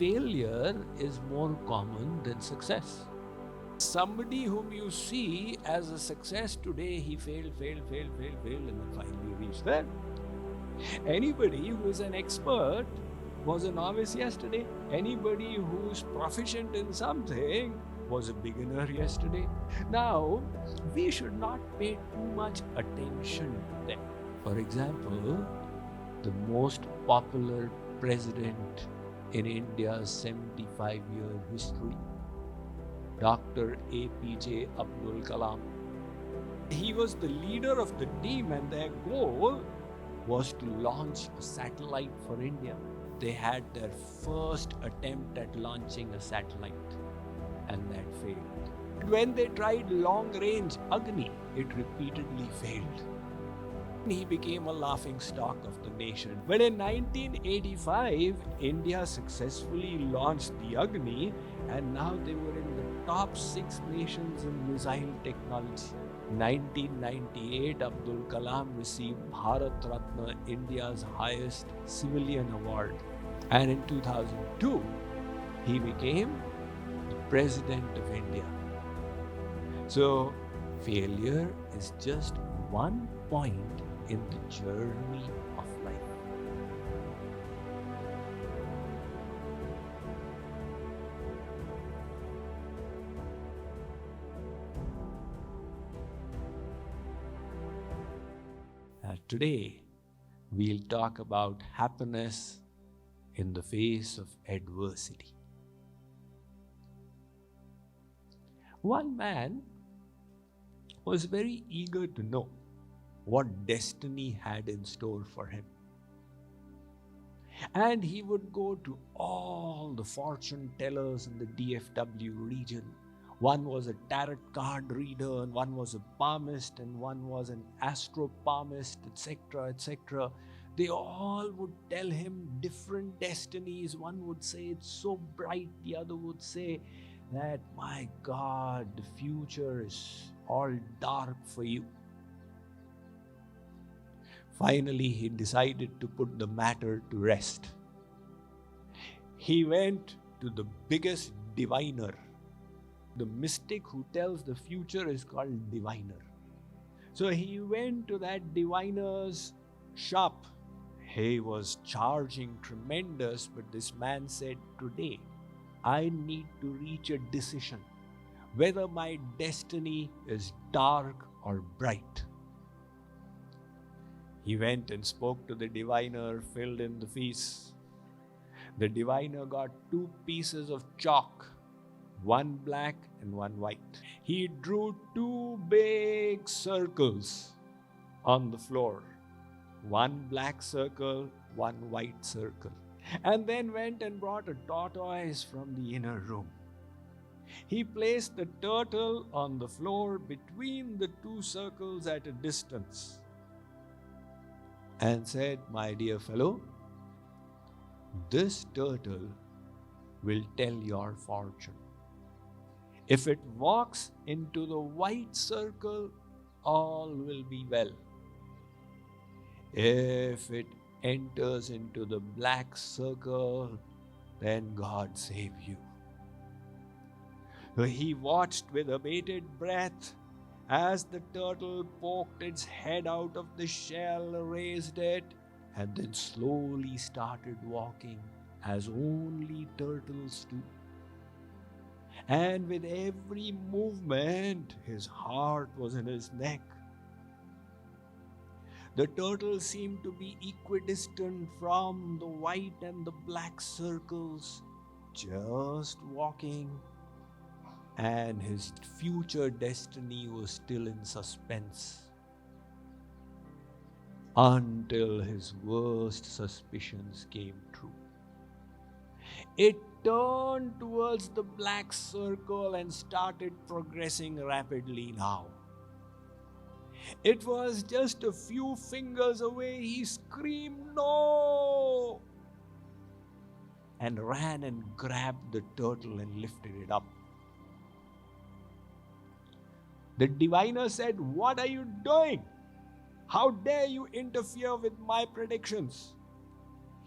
failure is more common than success. Somebody whom you see as a success today, he failed, and then finally reached there. Anybody who is an expert was a novice yesterday. Anybody who's proficient in something was a beginner yesterday. Now, we should not pay too much attention to them. For example, the most popular president in India's 75-year history, Dr. A.P.J. Abdul Kalam. He was the leader of the team, and their goal was to launch a satellite for India. They had their first attempt at launching a satellite, and that failed. When they tried long-range Agni, it repeatedly failed. He became a laughing stock of the nation. But in 1985, India successfully launched the Agni, and now they were in the top 6 nations in missile technology. 1998, Abdul Kalam received Bharat Ratna, India's highest civilian award. And in 2002, he became the President of India. So, failure is just one point in the journey of life. Today, we'll talk about happiness in the face of adversity. One man was very eager to know what destiny had in store for him. And he would go to all the fortune tellers in the DFW region. One was a tarot card reader, and one was a palmist, and one was an astro-palmist, etc., etc. They all would tell him different destinies. One would say it's so bright, the other would say that, my God, the future is all dark for you. Finally, he decided to put the matter to rest. He went to the biggest diviner. The mystic who tells the future is called diviner. So he went to that diviner's shop. He was charging tremendous, but this man said, today I need to reach a decision whether my destiny is dark or bright. He went and spoke to the diviner, filled in the fees. The diviner got 2 pieces of chalk, one black and one white. He drew 2 big circles on the floor, one black circle, one white circle, and then went and brought a tortoise from the inner room. He placed the turtle on the floor between the 2 circles at a distance and said, my dear fellow, this turtle will tell your fortune. If it walks into the white circle, all will be well. If it enters into the black circle, then God save you. So he watched with abated breath as the turtle poked its head out of the shell, raised it, and then slowly started walking as only turtles do. And with every movement, his heart was in his neck. The turtle seemed to be equidistant from the white and the black circles, just walking, and his future destiny was still in suspense until his worst suspicions came true. It turned towards the black circle and started progressing rapidly now. It was just a few fingers away. He screamed, "No!" and ran and grabbed the turtle and lifted it up. The diviner said, "What are you doing? How dare you interfere with my predictions?"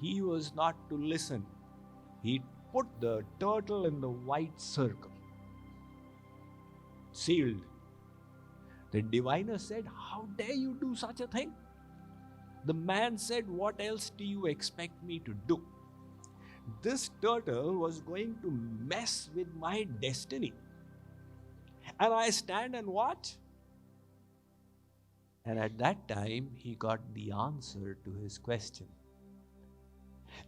He was not to listen. He put the turtle in the white circle, sealed. The diviner said, "How dare you do such a thing?" The man said, "What else do you expect me to do? This turtle was going to mess with my destiny. And I stand and watch." And at that time, he got the answer to his question.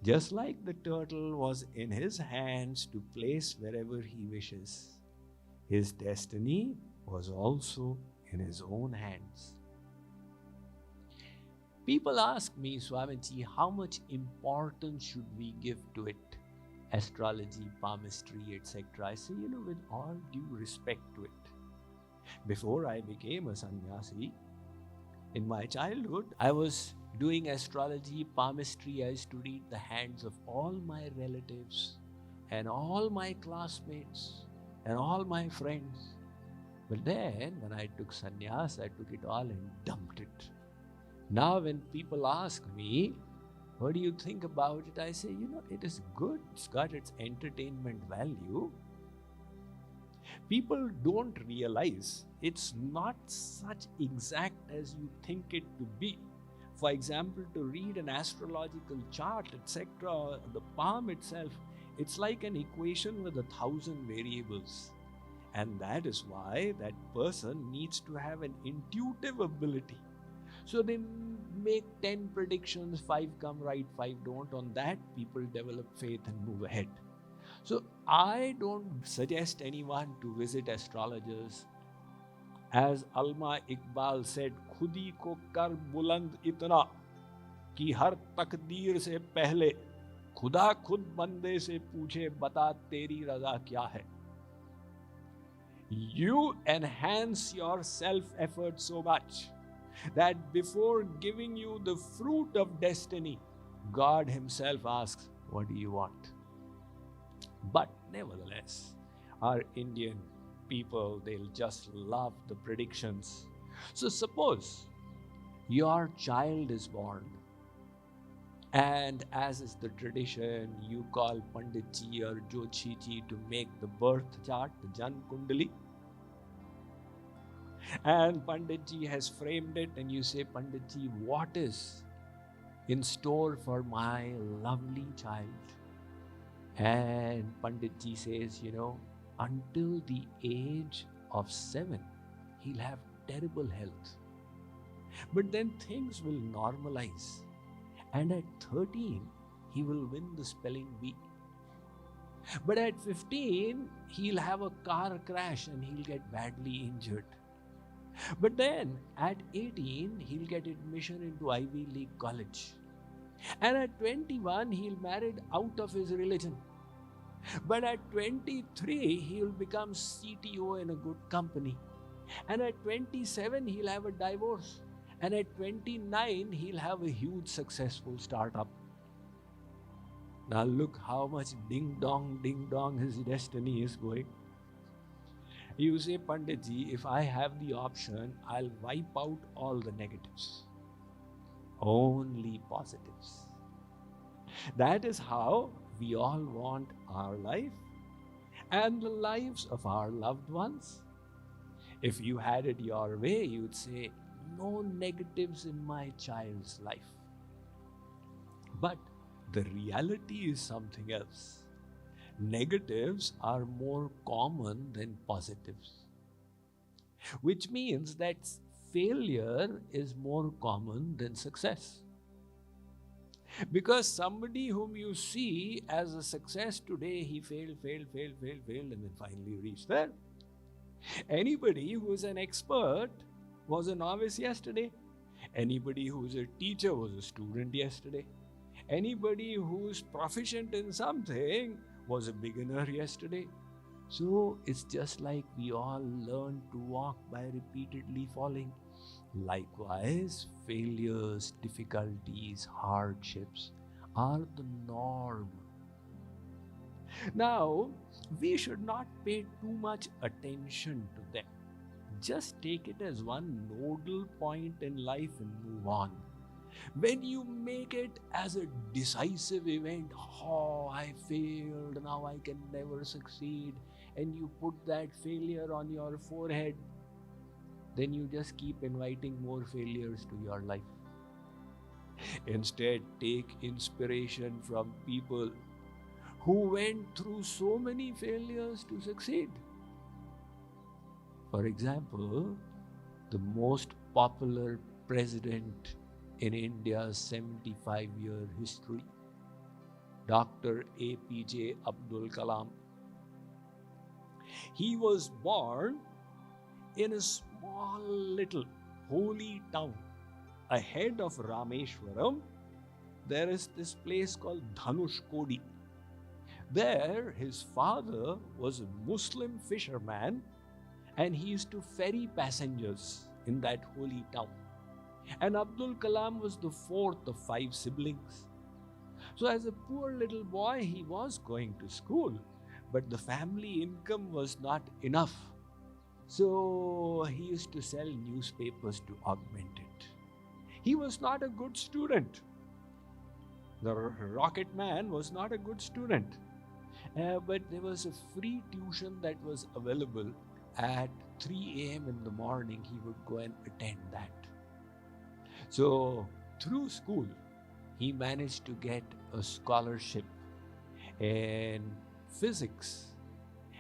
Just like the turtle was in his hands to place wherever he wishes, his destiny was also in his own hands. People ask me, "Swamiji, how much importance should we give to it? Astrology, palmistry, etc." I say, with all due respect to it. Before I became a sannyasi, in my childhood, I was doing astrology, palmistry. I studied the hands of all my relatives and all my classmates and all my friends. But then, when I took sannyas, I took it all and dumped it. Now, when people ask me, "What do you think about it?" I say, it is good. It's got its entertainment value. People don't realize it's not such exact as you think it to be. For example, to read an astrological chart, etc., the palm itself, it's like an equation with 1,000 variables. And that is why that person needs to have an intuitive ability. So they make 10 predictions, 5 come right, 5 don't. On that, people develop faith and move ahead. So I don't suggest anyone to visit astrologers. As Alma Iqbal said, "Khudi ko kar buland itna कि हर तकदीर से पहले खुदा खुद बंदे से पूछे बता तेरी रजा क्या है." You enhance your self-effort so much that before giving you the fruit of destiny, God himself asks, "What do you want?" But nevertheless, our Indian people, they'll just love the predictions. So suppose your child is born, and as is the tradition, you call Panditji or Jyotishi to make the birth chart, the Jan Kundali. And Panditji has framed it, and you say, "Panditji, what is in store for my lovely child?" And Panditji says, until the age of 7, he'll have terrible health. But then things will normalize. And at 13, he will win the spelling bee. But at 15, he'll have a car crash and he'll get badly injured. But then at 18, he'll get admission into Ivy League college. And at 21, he'll marry out of his religion. But at 23, he'll become CTO in a good company. And at 27, he'll have a divorce. And at 29, he'll have a huge successful startup. Now look how much ding dong his destiny is going. You say, "Panditji, if I have the option, I'll wipe out all the negatives. Only positives." That is how we all want our life and the lives of our loved ones. If you had it your way, you would say, "No negatives in my child's life." But the reality is something else. Negatives are more common than positives, which means that failure is more common than success. Because somebody whom you see as a success today, he failed, and then finally reached there. Anybody who is an expert was a novice yesterday. Anybody who is a teacher was a student yesterday. Anybody who is proficient in something was a beginner yesterday. So it's just like we all learn to walk by repeatedly falling. Likewise, failures, difficulties, hardships are the norm. Now, we should not pay too much attention to them. Just take it as one nodal point in life and move on. When you make it as a decisive event, oh, I failed, now I can never succeed, and you put that failure on your forehead, then you just keep inviting more failures to your life. Instead, take inspiration from people who went through so many failures to succeed. For example, the most popular president in India's 75-year history, Dr. A.P.J. Abdul Kalam. He was born in a small little holy town. Ahead of Rameshwaram, there is this place called Dhanushkodi. There, his father was a Muslim fisherman, and he used to ferry passengers in that holy town. And Abdul Kalam was the fourth of 5 siblings. So as a poor little boy, he was going to school, but the family income was not enough. So he used to sell newspapers to augment it. He was not a good student. The rocket man was not a good student. But there was a free tuition that was available at 3 a.m. in the morning. He would go and attend that. So through school, he managed to get a scholarship in physics.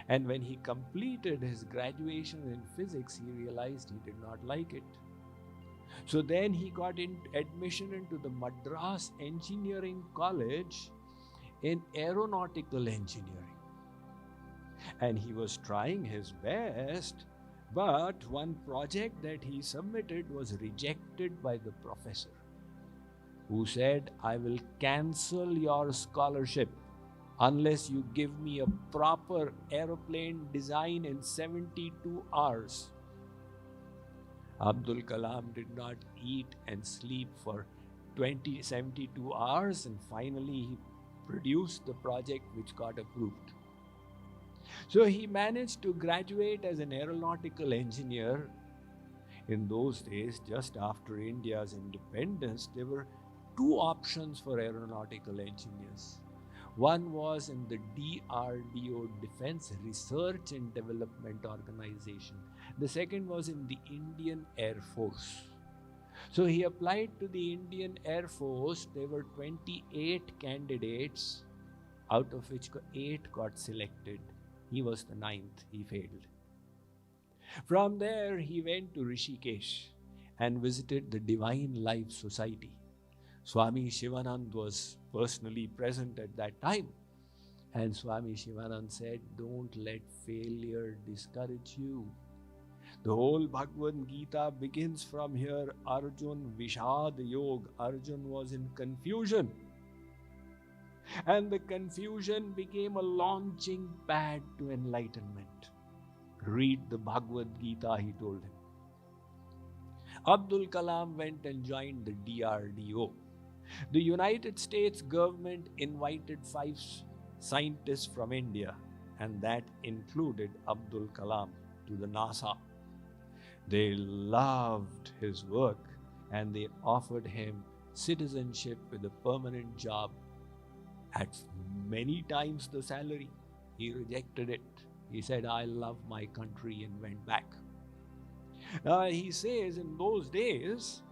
And when he completed his graduation in physics, he realized he did not like it. So then he got admission into the Madras Engineering College in aeronautical engineering. And he was trying his best, but one project that he submitted was rejected by the professor, who said, I will cancel your scholarship unless you give me a proper aeroplane design in 72 hours. Abdul Kalam did not eat and sleep for 72 hours, and finally he produced the project which got approved. So he managed to graduate as an aeronautical engineer. In those days, just after India's independence, there were 2 options for aeronautical engineers. One was in the DRDO, Defense Research and Development Organization. The second was in the Indian Air Force. So he applied to the Indian Air Force. There were 28 candidates, out of which 8 got selected. He was the 9th. He failed. From there, he went to Rishikesh and visited the Divine Life Society. Swami Shivanand was personally present at that time. And Swami Shivanand said, don't let failure discourage you. The whole Bhagavad Gita begins from here. Arjun Vishad Yog. Arjun was in confusion. And the confusion became a launching pad to enlightenment. Read the Bhagavad Gita, he told him. Abdul Kalam went and joined the DRDO. The United States government invited 5 scientists from India, and that included Abdul Kalam, to the NASA. They loved his work and they offered him citizenship with a permanent job at many times the salary. He rejected it. He said, I love my country, and went back. He says in those days,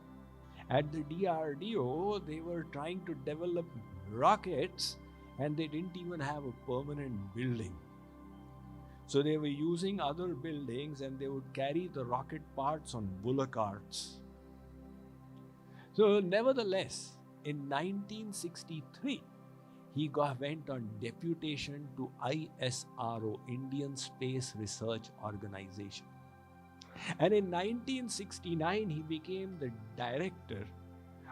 at the DRDO, they were trying to develop rockets and they didn't even have a permanent building. So they were using other buildings and they would carry the rocket parts on bullock carts. So nevertheless, in 1963, he went on deputation to ISRO, Indian Space Research Organization. And in 1969, he became the director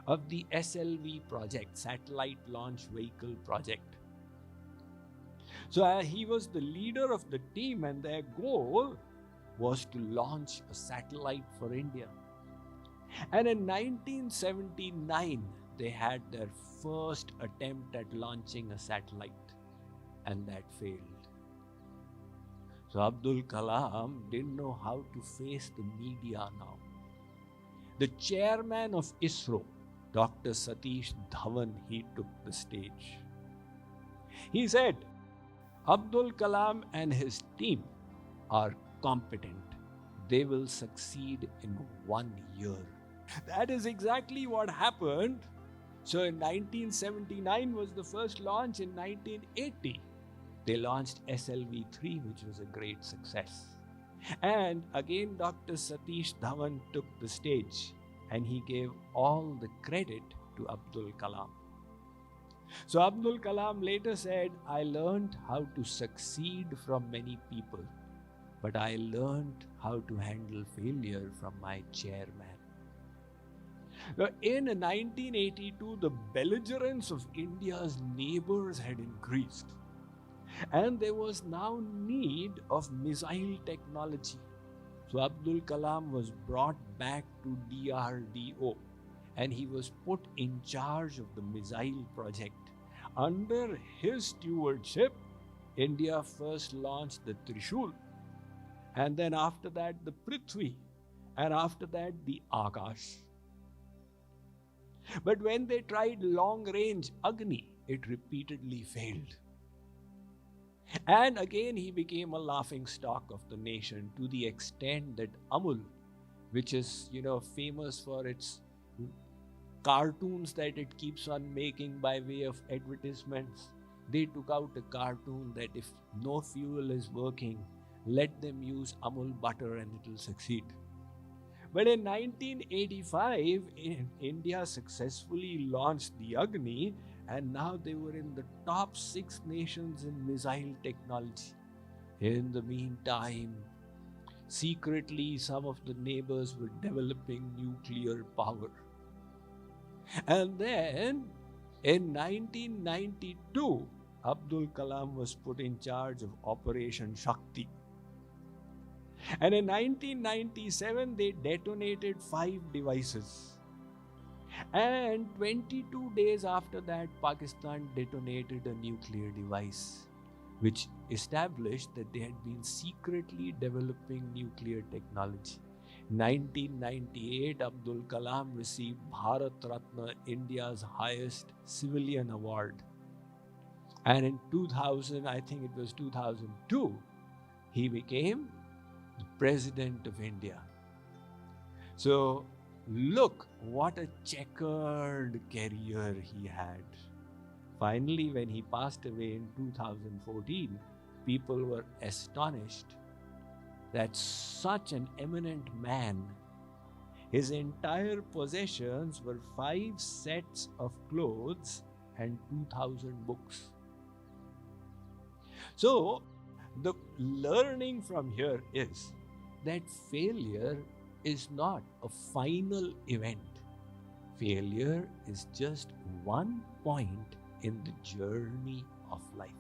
of the SLV project, Satellite Launch Vehicle Project. So he was the leader of the team, and their goal was to launch a satellite for India. And in 1979, they had their first attempt at launching a satellite, and that failed. So Abdul Kalam didn't know how to face the media now. The chairman of ISRO, Dr. Satish Dhawan, he took the stage. He said, Abdul Kalam and his team are competent. They will succeed in 1 year. That is exactly what happened. So in 1979 was the first launch. In 1980, they launched SLV-3, which was a great success. And again, Dr. Satish Dhawan took the stage and he gave all the credit to Abdul Kalam. So Abdul Kalam later said, I learned how to succeed from many people, but I learned how to handle failure from my chairman. Now, in 1982, the belligerence of India's neighbors had increased, and there was now need of missile technology. So Abdul Kalam was brought back to DRDO, and he was put in charge of the missile project. Under his stewardship, India first launched the Trishul, and then after that the Prithvi, and after that the Akash. But when they tried long-range Agni, it repeatedly failed. And again he became a laughing stock of the nation, to the extent that Amul, which is, famous for its cartoons that it keeps on making by way of advertisements, they took out a cartoon that if no fuel is working, let them use Amul butter and it will succeed. But in 1985, India successfully launched the Agni, and now they were in the top 6 nations in missile technology. In the meantime, secretly, some of the neighbors were developing nuclear power. And then, in 1992, Abdul Kalam was put in charge of Operation Shakti. And in 1997, they detonated 5 devices. And 22 days after that, Pakistan detonated a nuclear device, which established that they had been secretly developing nuclear technology. 1998, Abdul Kalam received Bharat Ratna, India's highest civilian award. And in 2000, I think it was 2002, he became the President of India. So look what a checkered career he had. Finally, when he passed away in 2014, people were astonished that such an eminent man, his entire possessions were 5 sets of clothes and 2,000 books. So, the learning from here is that failure is not a final event. Failure is just one point in the journey of life.